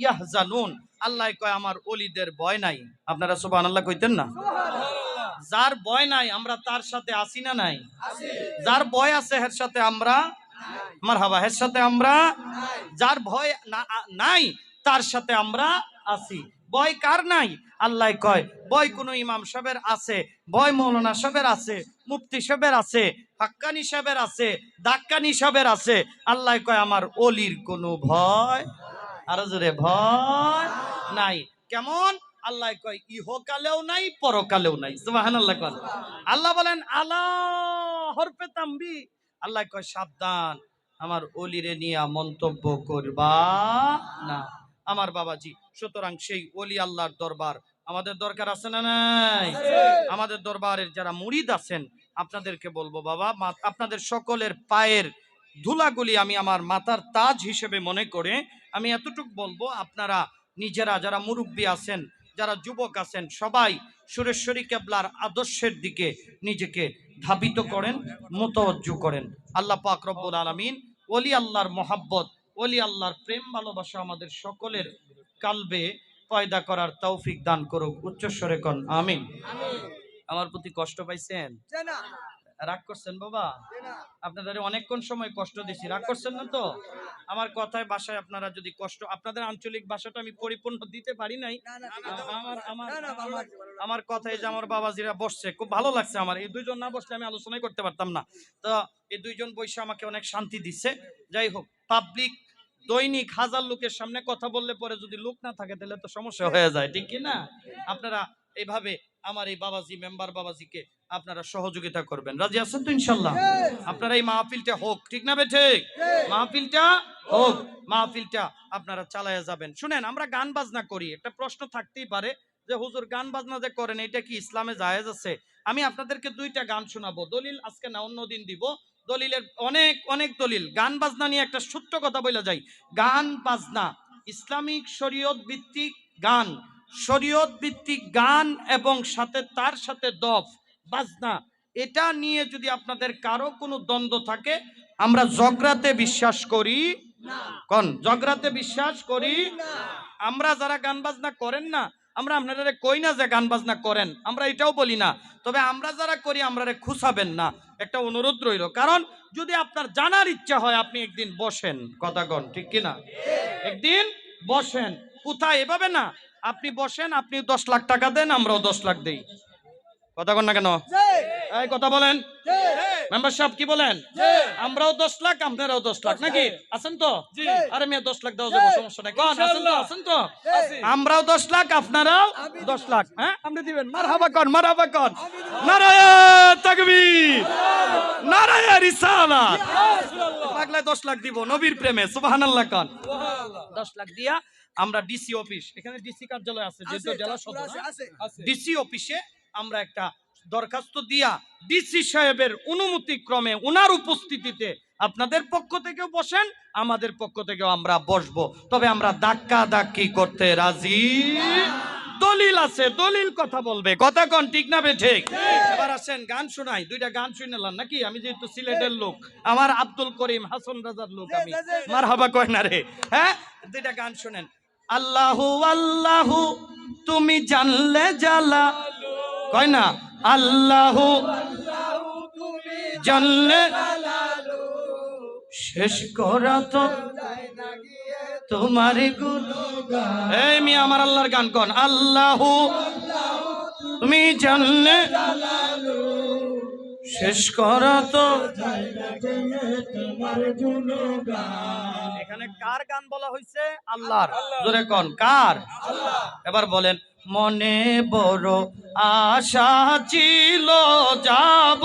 ইয়াহজানুন। আল্লাহ কয় আমার ওলিদের ভয় নাই। আপনারা সুবহানাল্লাহ কইতেন না? যার ভয় নাই আমরা তার সাথে আসি না নাই? যার ভয় আছে এর সাথে আমরা মারহাবা, এর সাথে আমরা, যার ভয় নাই তার সাথে আমরা আছি। ভয় কার নাই? আল্লাহ কয় ভয় কোন ইমাম সাহেবের আছে, ভয় মৌলানা সাহেবের আছে, মুফতি সাহেবের আছে, হাক্কানি সাহেবের আছে, দাক্কানি সাহেবের আছে। আল্লাহ কয় আমার ওলির কোনো ভয়, আরো জোরে, ভয় নাই। কেমন? আল্লাহ কয় ইহকালেও নাই পরকালেও নাই। সুবহানাল্লাহ। আল্লাহ বলেন আলা হরফে তামবি। আল্লাহ কয় সাবধান, আমার ওলিরে নিয়া মন্তব্য করবা না আমার বাবাজি। সুতরাং সেই ওলি আল্লাহর দরবার আমাদের দরকার আছে না নাই? আমাদের দরবারের যারা মুরিদ আছেন আপনাদেরকে বলবো, বাবা আপনাদের সকলের পায়ের ধুলাগুলি আমি আমার মাথার তাজ হিসেবে মনে করে আমি এতটুকু বলবো, আপনারা নিজেরা যারা মুরব্বী আছেন, যারা যুবক আছেন, সবাই সুরেশ্বরী কেবলার আদর্শের দিকে নিজেকে ধাবিত করেন, মুতাওয়াজ্জু করেন। আল্লাহ পাক রব্বুল আলামিন ওলি আল্লাহর মহাব্বত, ওলি আল্লাহর প্রেম ভালোবাসা আমাদের সকলের কালবে পয়দা করার তৌফিক দান করুক। উচ্চস্বরে কোন আমিন। আমার প্রতি কষ্ট পাইছেন? রাগ করছেন বাবা? আপনাদের অনেকক্ষণ সময় কষ্ট দিছি, রাগ করছেন না তো? আমার কথায় বাসায় আপনারা যদি কষ্ট, আপনাদের আঞ্চলিক ভাষাটা আমি পরিপূর্ণ দিতে পারি নাই। আমার কথায় যে আমার বাবাজিরা বসছে, খুব ভালো লাগছে আমার। এই দুইজন না বসলে আমি আলোচনাই করতে পারতাম না। তো এই দুইজন বসে আমাকে অনেক শান্তি দিচ্ছে। যাই হোক, পাবলিক দৈনিক 1000 লোকের সামনে কথা বললে পরে যদি লোক না থাকে তাহলে তো সমস্যা হয়ে যায়, ঠিক কি না? আপনারা এইভাবে আমার এই বাবাজি, মেম্বার বাবাজিকে আপনারা সহযোগিতা করবেন। রাজি আছেন তো ইনশাল্লাহ? আপনারা এই মাহফিলটা হোক, ঠিক না বে ঠিক? মাহফিলটা হোক, মাহফিলটা আপনারা চালায়া যাবেন। শুনেন, আমরা গান বাজনা করি, একটা প্রশ্ন থাকতেই পারে যে হুজুর গান বাজনা যে করেন এটা কি ইসলামে জায়েজ আছে? আমি আপনাদেরকে 2টা গান শোনাবো, দলিল আজকে না অন্যদিন দিব। দলিলের অনেক অনেক দলিল। গান বাজনা নিয়ে একটা ছোট্ট কথা বলে যাই। গান বাজনা ইসলামিক শরীয়ত ভিত্তিক গান, শরীয়ত ভিত্তিক গান এবং সাথে তার সাথে দফ বাজনা, এটা নিয়ে যদি আপনাদের কারো কোনো দ্বন্দ্ব থাকে, আমরা জগরাতে বিশ্বাস করি না। কোন জগরাতে বিশ্বাস করি না? আমরা যারা গান বাজনা করেন না, আমরা আপনারা কই না যে গান বাজনা করেন, আমরা এটাও বলি না। তবে আমরা যারা করি আমরা খুশাবেন না, একটা অনুরোধ রইল। কারণ যদি আপনার জানার ইচ্ছা হয় আপনি একদিন বসেন, কথা কন ঠিক কিনা, একদিন বসেন। কোথায়? এভাবে না, আপনি বসেন, আপনি 10 লাখ টাকা দেন, আমরাও 10 লাখ দেই। কথা কন না কেন? এই কথা বলেন মেম্বার সাহেব, কি বলেন? আমরাও 10 লাখ, আপনারাও 10 লাখ, নাকি? আছেন তো? আরে মেয়ে 10 লাখ দাও যাবো, সমস্যা নাই। কোন আছেন তো? আছেন তো? আমরাও 10 লাখ, আপনারাও 10 লাখ। হ্যাঁ, আপনি দিবেন। মারহাবা কন, মারহাবা কন। নারায়ে তাকবীর, নারায়ে রিসালাত। পাগলায় 10 লাখ দিব নবীর প্রেমে, সুবহানাল্লাহ কন। 10 লাখ দিয়া আমরা ডিসি অফিস, এখানে ডিসি কার্যালয় আছে, যেহেতু জেলা সদর, ডিসি অফিসে আমরা একটা দরখাস্ত দিয়া ডিসি সাহেবের অনুমতি ক্রমে উনার উপস্থিতিতে আপনাদের পক্ষ থেকেও বসেন, আমাদের পক্ষ থেকেও আমরা বসবো। তবে আমরা ধাক্কা ধাক্কি করতে রাজি। দলিল আছে, দলিল কথা বলবে, কথা কোন ঠিক না বে ঠিক? এবার আসেন গান শোনাই, দুইটা গান শুনেলাম নাকি? আমি যেহেতু সিলেটের লোক, আমার আব্দুল করিম হাসান রাজার লোক, আমি মারহাবা কয় না রে। হ্যাঁ, দুইটা গান শুনেন। আল্লাহু আল্লাহু তুমি জানলে জালা, কয় না? আল্লাহু জানলে শেষ করা তো তোমার গুণগান। এই মিয়া আমার আল্লাহর গান কোন? আল্লাহু তুমি জানলে শেষ করা তো তোমার গুণগান। এখানে কার গান বলা হয়েছে? আল্লাহর। জোরে কোন কার? এবার বলেন, মনে বড় আশা ছিল যাব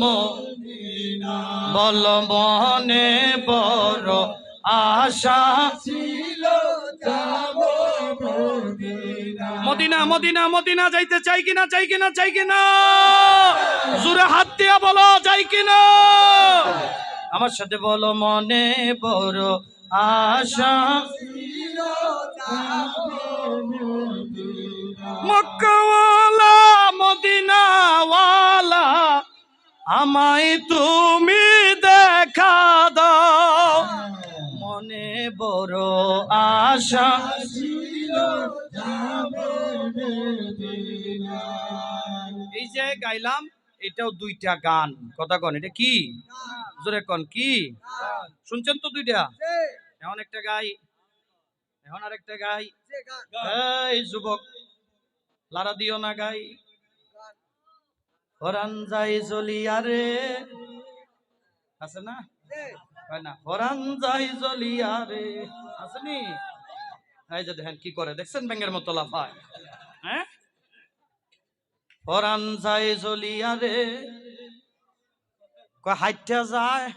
মদিনা, বল মনে বড় আশা ছিল যাব মদিনা। মদিনা মদিনা যাইতে চাই কিনা, চাই কিনা, চাই কিনা? জোরে হাত দিয়া বলো, চাই কিনা? আমার সাথে বলো, মনে বড় আশা ছিল যাব মক্কাওয়ালা মদিনাওয়ালা, আমায় তুমি দেখা দাও, মনে বড় আশা ছিল যাব মদিনা। এই যে গাইলাম, এটাও দুইটা গান, কথা কন এটা কি? জোরে কন কি? শুনছেন তো দুইটা? এখন একটা গাই, এখন আরেকটা গাই। এই যুবক লারা দিও না, গাই। হরান যাই জ্বলিয়া রে, আছে না? হয় না? হরান যাই জ্বলিয়া রে, আসেনি? এই যে দেখেন কি করে, দেখছেন ব্যাঙের মতো লাফায়। হ্যাঁ, হরান যাই জ্বলিয়া রে, কয় হাইটা যায়,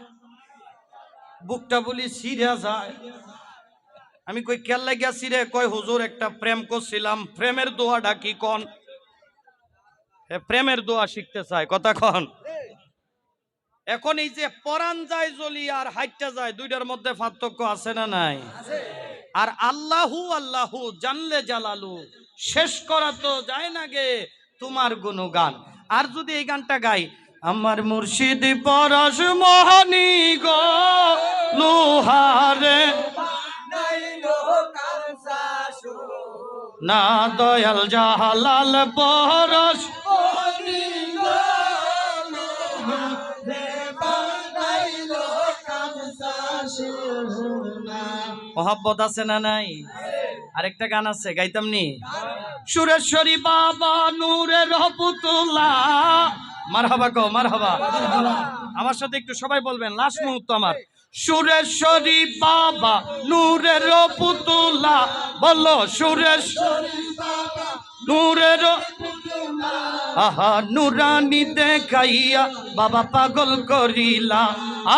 বুকটা বলি ছিঁড়া যায়। আমি কই কেল লাগিয়াছি রে? কয় হুজুর একটা প্রেম করছিলাম, প্রেমের দোয়াটা কি কন? প্রেমের দোয়া শিখতে চায়, কথা কন। এখন এই যে পরান যায় জ্বলি আর হাইটটা যায়, দুইটার মধ্যে পার্থক্য আছে না নাই? আর আল্লাহু আল্লাহু জানলে জালালু, শেষ করা তো যায় না গে তোমার গুণগান। আর যদি এই গানটা গাই, আমার মুর্শিদ পরশ মোহনী গো লোহারে না দয়াল জাহালাল পরশ মোহাব্বত আছে না নাই? আরেকটা গান আছে, গাইতাম নি? সুরেশ্বরী বাবা নূরের পুতুলা, মারহাবা কও, মারহাবা। আমার সাথে একটু সবাই বলবেন, লাস্ট মুহূর্ত আমার। সুরেশ্বরী বাবা নূরের পুতুলা, বলো সুরেশ্বরী বাবা নূরের, আহা নুরানি দেখাইয়া বাবা পাগল করিলা,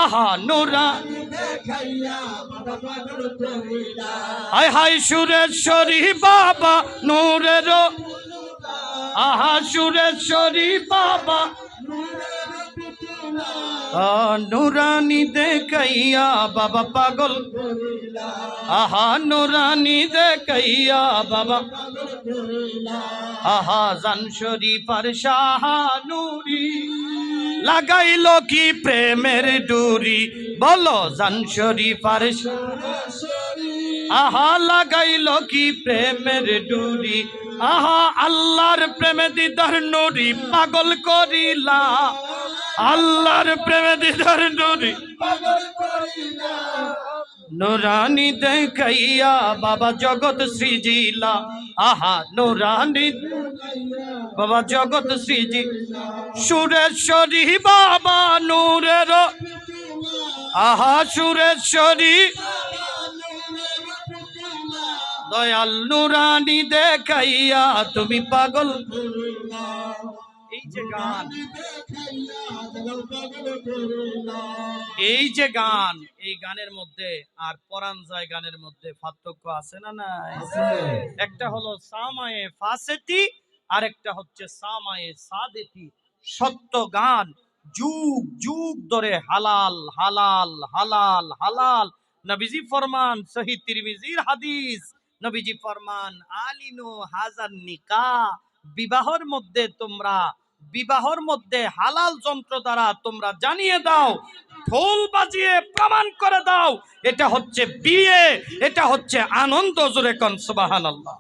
আহা নুরানি দেখাইয়া বাবা পাগল করিলা। হায় হায় সুরেশ্বরী বাবা নূরের, আহা সুরেশ্বরী বাবা নুরানি দেখাইয়া বাবা পাগল করিলা, আহা নুরানি দেখাইয়া বাবা, আহা জান শরীফার শাহানুরি লাগাইল কি প্রেমের ডুরি, বলো জান শরীফার আহা লাগাইল কি প্রেমের ডুরি, আহা আল্লাহর প্রেমে দিদার নুরি পাগল করিলা, আল্লাহর প্রেমে দিদার নুরি নুরানি দেখাইয়া বাবা জগৎ সৃজিলা, আহা নুরানি বাবা জগৎ সৃজি, সুরেশ্বরী বাবা নূরের, আহা সুরেশ্বরী দয়াল নুরানি দেখাইয়া তুমি পাগল। এই যে গান, এই যে গান, এই গানের মধ্যে আর পরাণ যায় গানের মধ্যে পার্থক্য আছে না নাই? একটা হলো সামায়ে ফাসেতি, আর একটা হচ্ছে সামায়ে সাদেতি। সত্য গান যুগ যুগ ধরে হালাল হালাল হালাল হালাল। নবীজি ফরমান, সহি তিরমিজির হাদিস, নবীজি ফরমান আলিনু হাজান নিকাহ, বিবাহর মধ্যে তোমরা, বিবাহর মধ্যে হালাল যন্ত্র দ্বারা তোমরা জানিয়ে দাও, ঢোল বাজিয়ে প্রমাণ করে দাও এটা হচ্ছে বিয়ে, এটা হচ্ছে আনন্দ। জোরে কোন সুবহানাল্লাহ।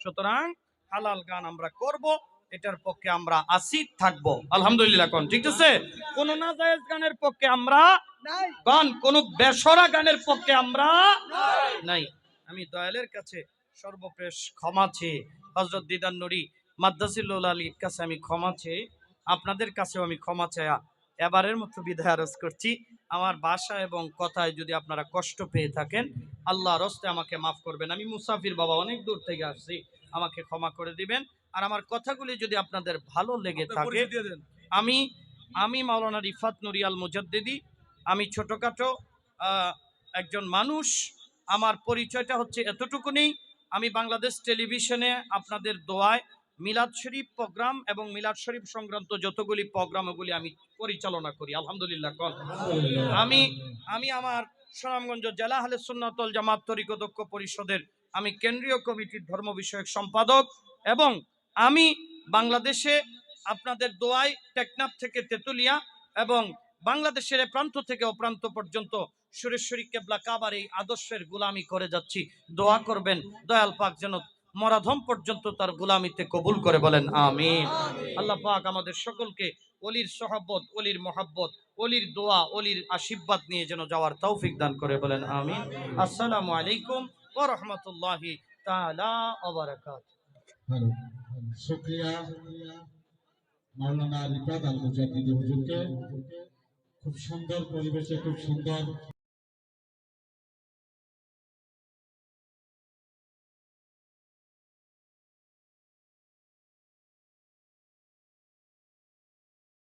সুতরাং হালাল গান আমরা করব, এটার পক্ষে আমরা আসি থাকবো আলহামদুলিল্লাহ। কোন ঠিক আছে? কোন নাজায়েজ গানের পক্ষে আমরা নাই, গান কোন বেসরা গানের পক্ষে আমরা নাই। আমি দয়ালের কাছে সর্বপ্রেষ ক্ষমা চেয়ে, হযরত দিদার নুরি মাদ্দাসিল্লুল আলীর কাছে আমি ক্ষমা চেয়ে, আপনাদের কাছেও আমি ক্ষমা চায়া এবারের মতো বিদায় আরজ করছি। আমার ভাষা এবং কথায় যদি আপনারা কষ্ট পেয়ে থাকেন, আল্লাহ রস্তে আমাকে মাফ করবেন। আমি মুসাফির বাবা, অনেক দূর থেকে আসছি, আমাকে ক্ষমা করে দিবেন। আর আমার কথাগুলি যদি আপনাদের ভালো লেগে থাকে, আমি আমি মাওলানা রিফাত নুরি আল মুজাদ্দিদি, আমি ছোটখাটো একজন মানুষ। আমার পরিচয়টা হচ্ছে এতটুকুনি, আমি বাংলাদেশ টেলিভিশনে আপনাদের দোয়ায় মিলাদ শরীফ প্রোগ্রাম এবং মিলাদ শরীফ সংক্রান্ত যতগুলি প্রোগ্রাম ওগুলি আমি পরিচালনা করি আলহামদুলিল্লাহ। আমি আমার সুনামগঞ্জ জেলা আহলে সুন্নাত ওয়াল জামাত তরিকত ঐক্য পরিষদের আমি কেন্দ্রীয় কমিটির ধর্ম বিষয়ক সম্পাদক, এবং আমি বাংলাদেশে আপনাদের দোয়ায় টেকনাফ থেকে তেতুলিয়া এবং বাংলাদেশের প্রান্ত থেকে অপ্রান্ত পর্যন্ত সুরেশ্বরী কেবলা কাবার এই আদর্শের গোলামি করে যাচ্ছি। দোয়া করবেন দয়াল পাক যেন মরাধম পর্যন্ত তার গোলামিতে কবুল করে, বলেন আমিন। আল্লাহ পাক আমাদের সকলকে ওলির সহবত, ওলির মহাব্বত, ওলির দোয়া, ওলির আশীর্বাদ নিয়ে যেন যাওয়ার তৌফিক দান করে, বলেন আমিন। আসসালামু আলাইকুম ওয়া রাহমাতুল্লাহি তাআলা ওয়া বারাকাতুহু। শুকরিয়া মাওলানা রিফাত আল মুজাদ্দিদি হুজুরকে, খুব সুন্দর পরিবেশে খুব সুন্দর